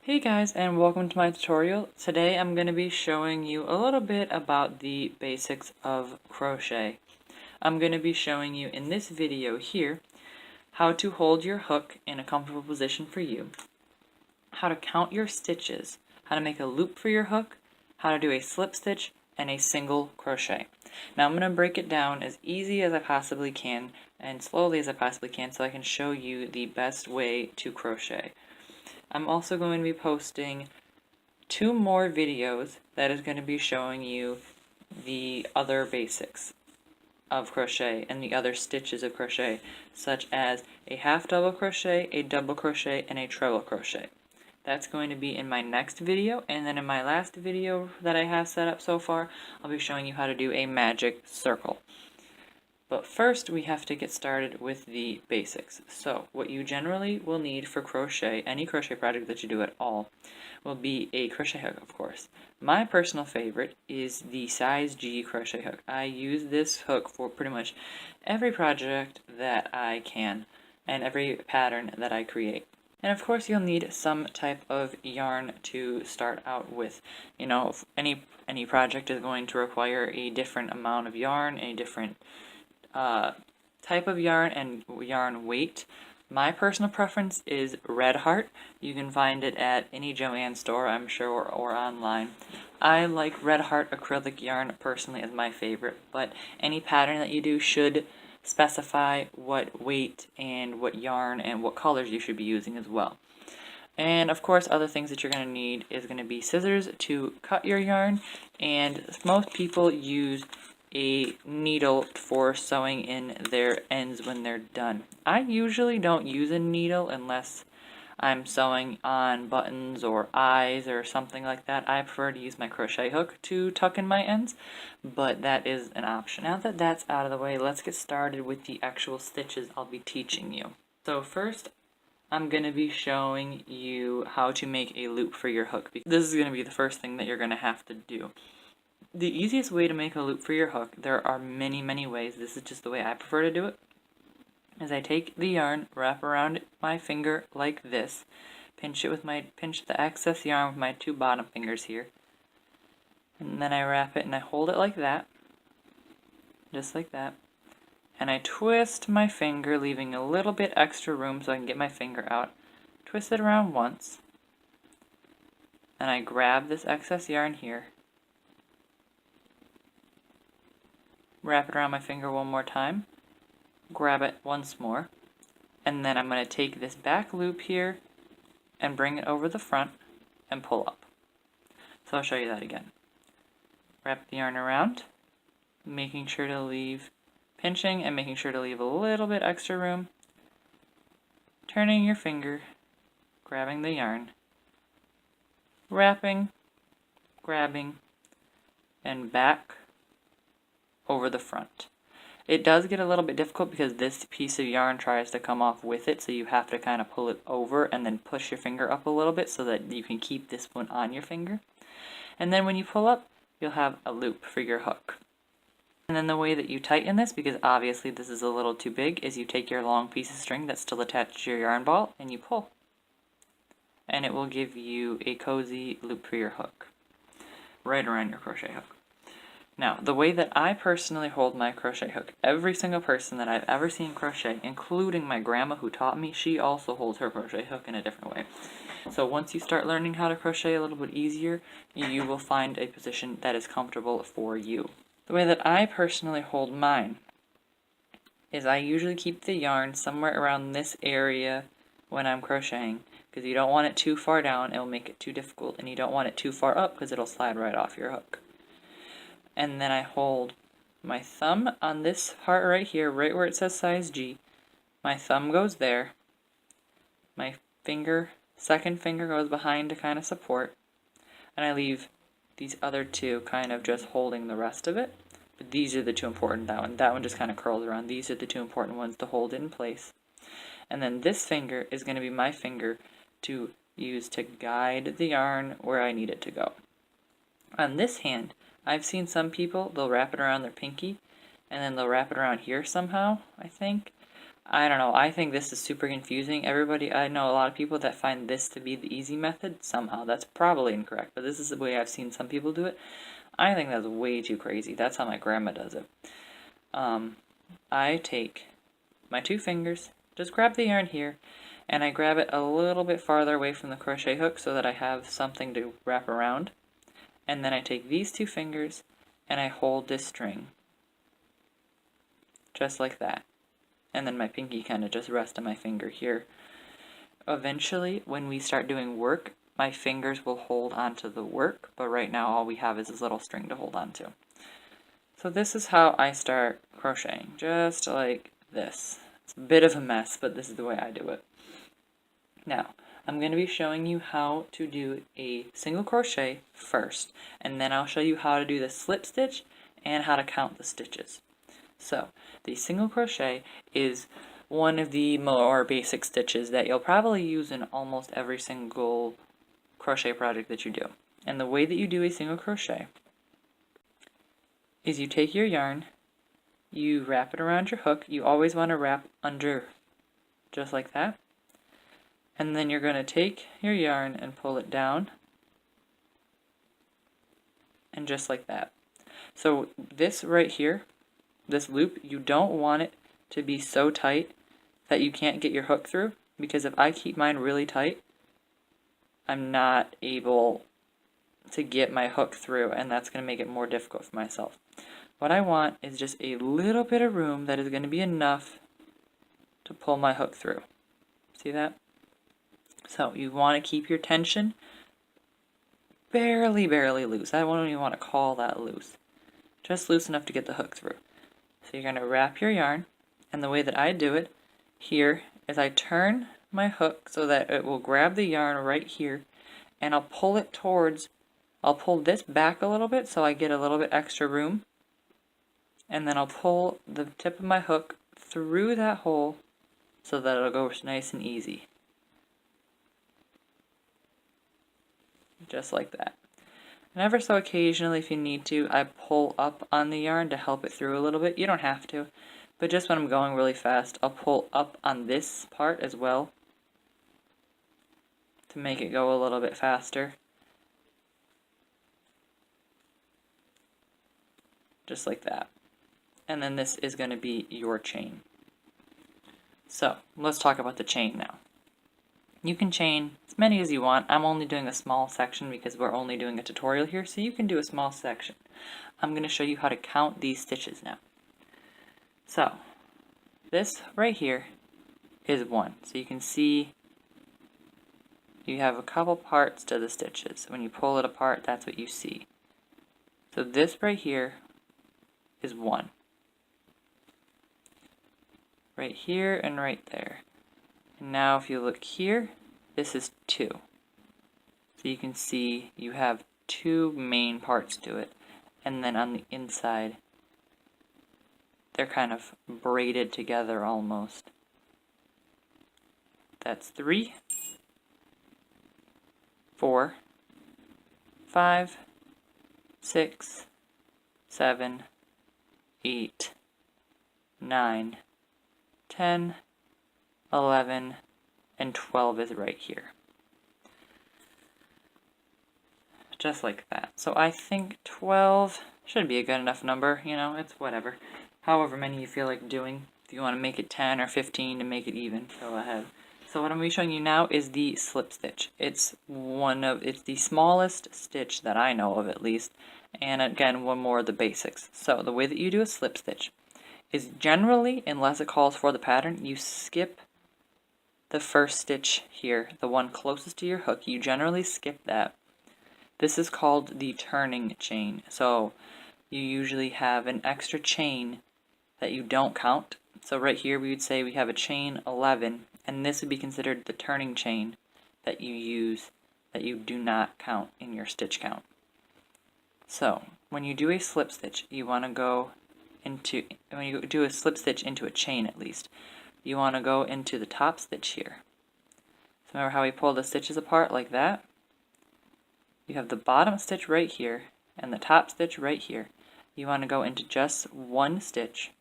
Hey guys, and welcome to my tutorial. Today I'm going to be showing you a little bit about the basics of crochet. I'm going to be showing you in this video here how to hold your hook in a comfortable position for you, how to count your stitches, how to make a loop for your hook, how to do a slip stitch, and a single crochet. Now I'm going to break it down as easy as I possibly can and slowly as I possibly can so I can show you the best way to crochet. I'm also going to be posting 2 more videos that is going to be showing you the other basics of crochet and the other stitches of crochet, such as a half double crochet, a double crochet, and a treble crochet. That's going to be in my next video, and then in my last video that I have set up so far, I'll be showing you how to do a magic circle. But first we have to get started with the basics. So what you generally will need for crochet, any crochet project that you do at all, will be a crochet hook, of course. My personal favorite is the size G crochet hook. I use this hook for pretty much every project that I can and every pattern that I create. And of course you'll need some type of yarn to start out with. You know, if any project is going to require a different amount of yarn, a different type of yarn and yarn weight. My personal preference is Red Heart. You can find it at any Joann store, I'm sure, or online. I like Red Heart acrylic yarn personally as my favorite, but any pattern that you do should specify what weight and what yarn and what colors you should be using as well. And of course, other things that you're going to need is going to be scissors to cut your yarn, and most people use a needle for sewing in their ends when they're done. I usually don't use a needle unless I'm sewing on buttons or eyes or something like that. I prefer to use my crochet hook to tuck in my ends, but that is an option. Now that that's out of the way, let's get started with the actual stitches I'll be teaching you. So first, I'm going to be showing you how to make a loop for your hook. This is going to be the first thing that you're going to have to do. The easiest way to make a loop for your hook, there are many ways, this is just the way I prefer to do it, is I take the yarn, wrap around my finger like this, pinch the excess yarn with my 2 bottom fingers here, and then I wrap it and I hold it like that, just like that, and I twist my finger, leaving a little bit extra room so I can get my finger out, twist it around once, and I grab this excess yarn here, wrap it around my finger one more time, grab it once more, and then I'm going to take this back loop here and bring it over the front and pull up. So I'll show you that again. Wrap the yarn around, making sure to leave pinching and making sure to leave a little bit extra room, turning your finger, grabbing the yarn, wrapping, grabbing, and back over the front. It does get a little bit difficult because this piece of yarn tries to come off with it, so you have to kind of pull it over and then push your finger up a little bit so that you can keep this one on your finger. And then when you pull up, you'll have a loop for your hook. And then the way that you tighten this, because obviously this is a little too big, is you take your long piece of string that's still attached to your yarn ball and you pull. And it will give you a cozy loop for your hook, right around your crochet hook. Now, the way that I personally hold my crochet hook, every single person that I've ever seen crochet, including my grandma who taught me, she also holds her crochet hook in a different way. So once you start learning how to crochet a little bit easier, you will find a position that is comfortable for you. The way that I personally hold mine is I usually keep the yarn somewhere around this area when I'm crocheting, because you don't want it too far down, it'll make it too difficult, and you don't want it too far up because it'll slide right off your hook. And then I hold my thumb on this heart right here, right where it says size G. My thumb goes there. My second finger goes behind to kind of support. And I leave these other 2 kind of just holding the rest of it. But these are the 2 important, that one just kind of curls around. These are the 2 important ones to hold it in place. And then this finger is going to be my finger to use to guide the yarn where I need it to go. On this hand, I've seen some people, they'll wrap it around their pinky, and then they'll wrap it around here somehow, I think. I don't know, I think this is super confusing. I know a lot of people that find this to be the easy method somehow. That's probably incorrect, but this is the way I've seen some people do it. I think that's way too crazy. That's how my grandma does it. I take my 2 fingers, just grab the yarn here, and I grab it a little bit farther away from the crochet hook so that I have something to wrap around. And then I take these 2 fingers and I hold this string, just like that. And then my pinky kind of just rests on my finger here. Eventually, when we start doing work, my fingers will hold onto the work, but right now all we have is this little string to hold onto. So this is how I start crocheting, just like this. It's a bit of a mess, but this is the way I do it. Now, I'm going to be showing you how to do a single crochet first, and then I'll show you how to do the slip stitch and how to count the stitches. So, the single crochet is one of the more basic stitches that you'll probably use in almost every single crochet project that you do. And the way that you do a single crochet is you take your yarn, you wrap it around your hook. You always want to wrap under, just like that. And then you're going to take your yarn and pull it down, and just like that. So this right here, this loop, you don't want it to be so tight that you can't get your hook through, because if I keep mine really tight, I'm not able to get my hook through, and that's going to make it more difficult for myself. What I want is just a little bit of room that is going to be enough to pull my hook through. See that? So you want to keep your tension barely loose. I don't even want to call that loose. Just loose enough to get the hook through. So you're going to wrap your yarn, and the way that I do it here is I turn my hook so that it will grab the yarn right here, and I'll pull it towards, I'll pull this back a little bit so I get a little bit extra room, and then I'll pull the tip of my hook through that hole so that it'll go nice and easy. Just like that. And ever so occasionally, if you need to, I pull up on the yarn to help it through a little bit. You don't have to, but just when I'm going really fast, I'll pull up on this part as well to make it go a little bit faster. Just like that. And then this is going to be your chain. So, let's talk about the chain now. You can chain as many as you want. I'm only doing a small section because we're only doing a tutorial here, so you can do a small section. I'm going to show you how to count these stitches now. So, this right here is 1. So you can see you have a couple parts to the stitches. When you pull it apart, that's what you see. So this right here is 1. Right here and right there. And now if you look here, this is 2. So you can see you have 2 main parts to it. And then on the inside, they're kind of braided together almost. That's 3, 4, 5, 6, 7, 8, 9, 10, 11, and 12 is right here. Just like that. So I think 12 should be a good enough number, you know, it's whatever. However many you feel like doing. If you want to make it 10 or 15 to make it even, go ahead. So what I'm going to be showing you now is the slip stitch. It's the smallest stitch that I know of, at least. And again, one more of the basics. So the way that you do a slip stitch is generally, unless it calls for the pattern, you skip the first stitch here, the one closest to your hook. You generally skip that. This is called the turning chain. So you usually have an extra chain that you don't count. So right here we would say we have a chain 11, and this would be considered the turning chain that you use, that you do not count in your stitch count. So when you do a slip stitch, you want to go into, when you do a slip stitch into a chain at least, you want to go into the top stitch here. So remember how we pull the stitches apart like that? You have the bottom stitch right here and the top stitch right here. You want to go into just one stitch,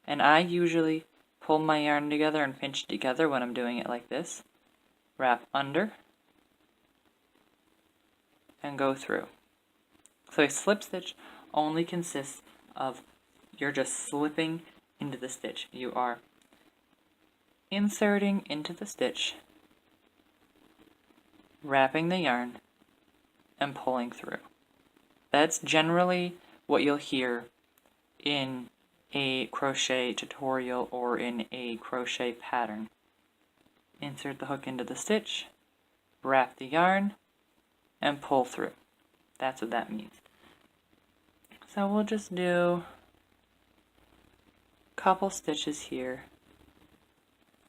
and I usually pull my yarn together and pinch it together when I'm doing it like this. Wrap under and go through. So a slip stitch only consists of you're just slipping into the stitch. You are inserting into the stitch, wrapping the yarn, and pulling through. That's generally what you'll hear in a crochet tutorial or in a crochet pattern. Insert the hook into the stitch, wrap the yarn, and pull through. That's what that means. So we'll just do a couple stitches here.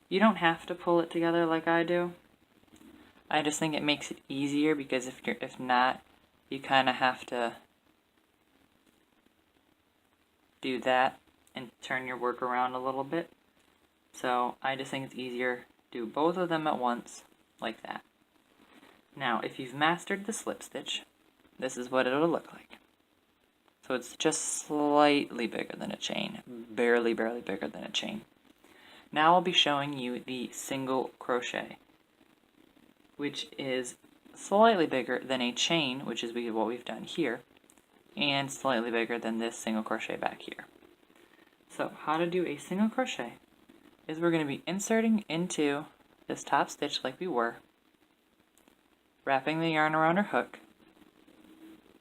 You don't have to pull it together like I do. I just think it makes it easier because if not, you kind of have to do that and turn your work around a little bit. So I just think it's easier to do both of them at once like that. Now, if you've mastered the slip stitch, this is what it'll look like. So it's just slightly bigger than a chain, barely bigger than a chain. Now I'll be showing you the single crochet, which is slightly bigger than a chain, which is what we've done here, and slightly bigger than this single crochet back here. So how to do a single crochet is we're going to be inserting into this top stitch like we were, wrapping the yarn around our hook,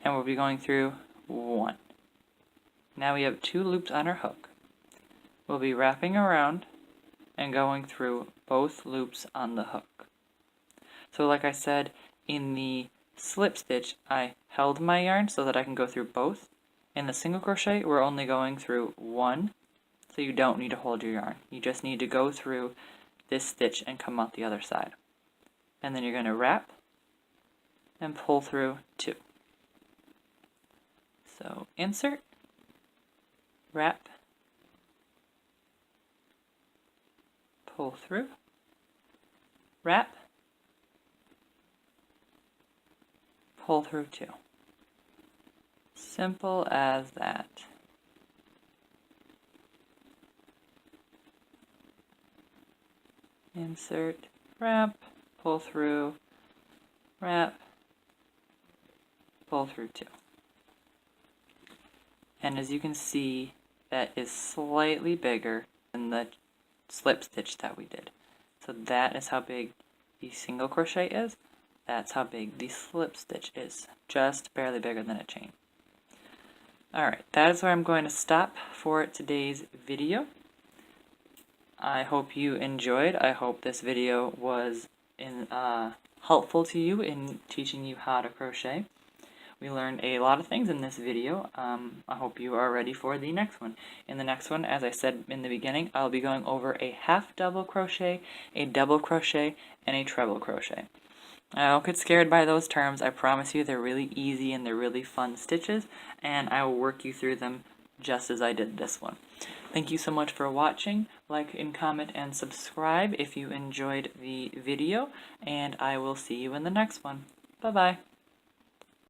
and we'll be going through one. Now we have 2 loops on our hook. We'll be wrapping around and going through both loops on the hook. So like I said, in the slip stitch, I held my yarn so that I can go through both. In the single crochet, we're only going through one, so you don't need to hold your yarn. You just need to go through this stitch and come out the other side. And then you're going to wrap and pull through 2. So insert, wrap, pull through, wrap, pull through 2. Simple as that. Insert, wrap, pull through, wrap, pull through 2. And as you can see, that is slightly bigger than the slip stitch that we did. So that is how big the single crochet is. That's how big the slip stitch is. Just barely bigger than a chain. Alright, that is where I'm going to stop for today's video. I hope you enjoyed. I hope this video was helpful to you in teaching you how to crochet. We learned a lot of things in this video. I hope you are ready for the next one. In the next one, as I said in the beginning, I'll be going over a half double crochet, a double crochet, and a treble crochet. Don't get scared by those terms. I promise you they're really easy and they're really fun stitches, and I will work you through them just as I did this one. Thank you so much for watching. Like and comment and subscribe if you enjoyed the video, and I will see you in the next one. Bye-bye.